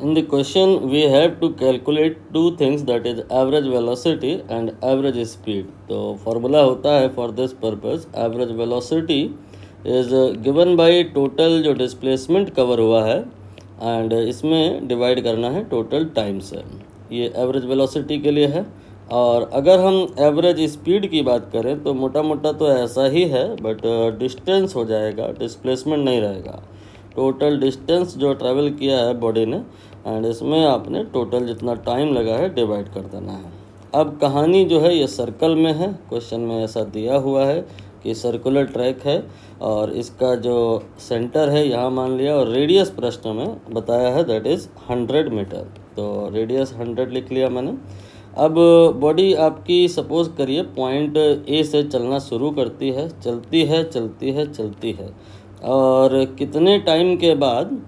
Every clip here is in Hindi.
In the question, we have to calculate two things, that is average velocity and average speed. तो फॉर्मूला होता है for this purpose, average velocity is given by total जो displacement कवर हुआ है and इसमें डिवाइड करना है टोटल टाइम से। ये एवरेज वेलोसिटी के लिए है। और अगर हम एवरेज स्पीड की बात करें तो मोटा मोटा तो ऐसा ही है, बट डिस्टेंस हो जाएगा, डिस्प्लेसमेंट नहीं रहेगा। टोटल डिस्टेंस जो ट्रैवल किया है बॉडी ने एंड इसमें आपने टोटल जितना टाइम लगा है डिवाइड कर देना है। अब कहानी जो है ये सर्कल में है, क्वेश्चन में ऐसा दिया हुआ है कि सर्कुलर ट्रैक है और इसका जो सेंटर है यहाँ मान लिया, और रेडियस प्रश्न में बताया है दैट इज़ 100 मीटर। तो रेडियस 100 लिख लिया मैंने। अब बॉडी आपकी सपोज करिए पॉइंट ए से चलना शुरू करती है, चलती है चलती है चलती है, और कितने टाइम के बाद,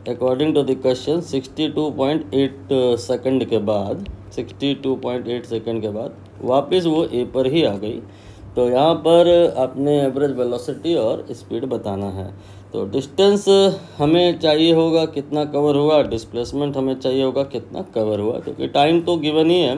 according to the question 62.8 second के बाद, 62.8 सेकंड के बाद वापस वो ए पर ही आ गई। तो यहाँ पर आपने एवरेज वेलोसिटी और स्पीड बताना है। तो डिस्टेंस हमें चाहिए होगा कितना कवर हुआ, डिस्प्लेसमेंट हमें चाहिए होगा कितना कवर हुआ, क्योंकि टाइम तो गिवन ही है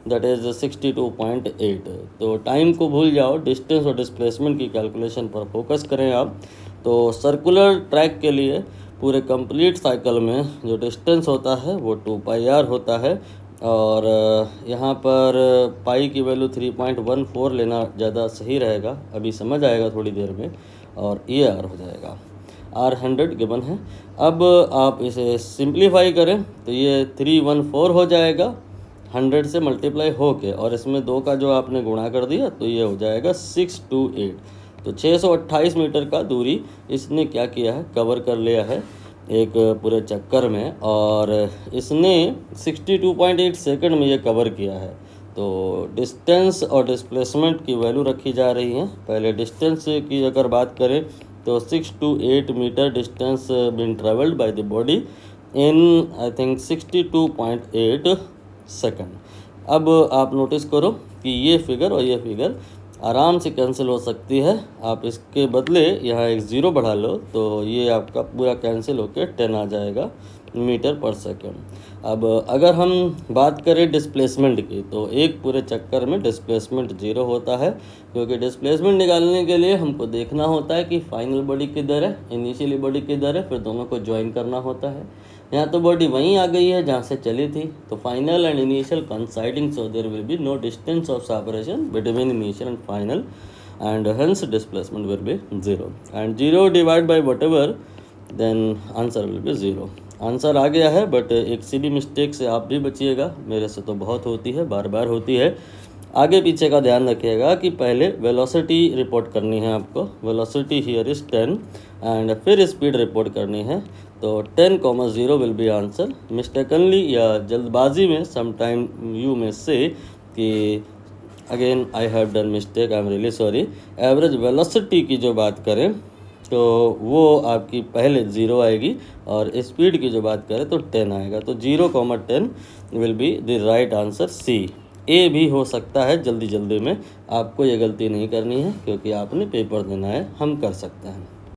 दैट इज़ 62.8। तो टाइम को भूल जाओ, डिस्टेंस और डिस्प्लेसमेंट की कैलकुलेशन पर फोकस करें आप। तो सर्कुलर ट्रैक के लिए पूरे कंप्लीट साइकिल में जो डिस्टेंस होता है वो 2πr होता है, और यहाँ पर पाई की वैल्यू 3.14 लेना ज़्यादा सही रहेगा, अभी समझ आएगा थोड़ी देर में, और ये आर हो जाएगा। आर 100 गिवन है। अब आप इसे सिंप्लीफाई करें तो ये 314 हो जाएगा 100 से मल्टीप्लाई होके, और इसमें 2 का जो आपने गुणा कर दिया तो ये हो जाएगा 628। तो 628 मीटर का दूरी इसने क्या किया है, कवर कर लिया है एक पूरे चक्कर में, और इसने 62.8 सेकंड में ये कवर किया है। तो डिस्टेंस और डिस्प्लेसमेंट की वैल्यू रखी जा रही है। पहले डिस्टेंस की अगर बात करें तो 6 to 8 metre distance been travelled by the body in I think 62.8 second. अब आप नोटिस करो कि ये फिगर और ये फिगर आराम से कैंसिल हो सकती है। आप इसके बदले यहाँ एक ज़ीरो बढ़ा लो तो ये आपका पूरा कैंसिल होकर 10 आ जाएगा मीटर पर सेकंड। अब अगर हम बात करें डिस्प्लेसमेंट की, तो एक पूरे चक्कर में डिस्प्लेसमेंट 0 होता है, क्योंकि डिस्प्लेसमेंट निकालने के लिए हमको देखना होता है कि फाइनल बॉडी किधर है, इनिशियली बॉडी किधर है, फिर दोनों को ज्वाइन करना होता है। यहाँ तो बॉडी वहीं आ गई है जहाँ से चली थी, तो final and initial coinciding, so there will be no distance of separation between initial and final, and hence displacement will be 0, and 0 divided by whatever, then answer will be 0। Answer आ गया है, बट एक सीधी मिस्टेक से आप भी बचिएगा, मेरे से तो बहुत होती है, बार बार होती है। आगे पीछे का ध्यान रखिएगा कि पहले वेलोसिटी रिपोर्ट करनी है आपको, वेलोसिटी हियर इज 10, एंड फिर स्पीड रिपोर्ट करनी है। तो 10,0 विल बी आंसर। मिस्टेकनली या जल्दबाजी में समटाइम यू में से कि again I have done mistake, I am really sorry. Average velocity की जो बात करें तो वो आपकी पहले 0 आएगी, और स्पीड की जो बात करें तो 10 आएगा। तो 0,10 will be the right answer. C A भी हो सकता है जल्दी जल्दी में, आपको ये गलती नहीं करनी है क्योंकि आपने पेपर देना है, हम कर सकते हैं।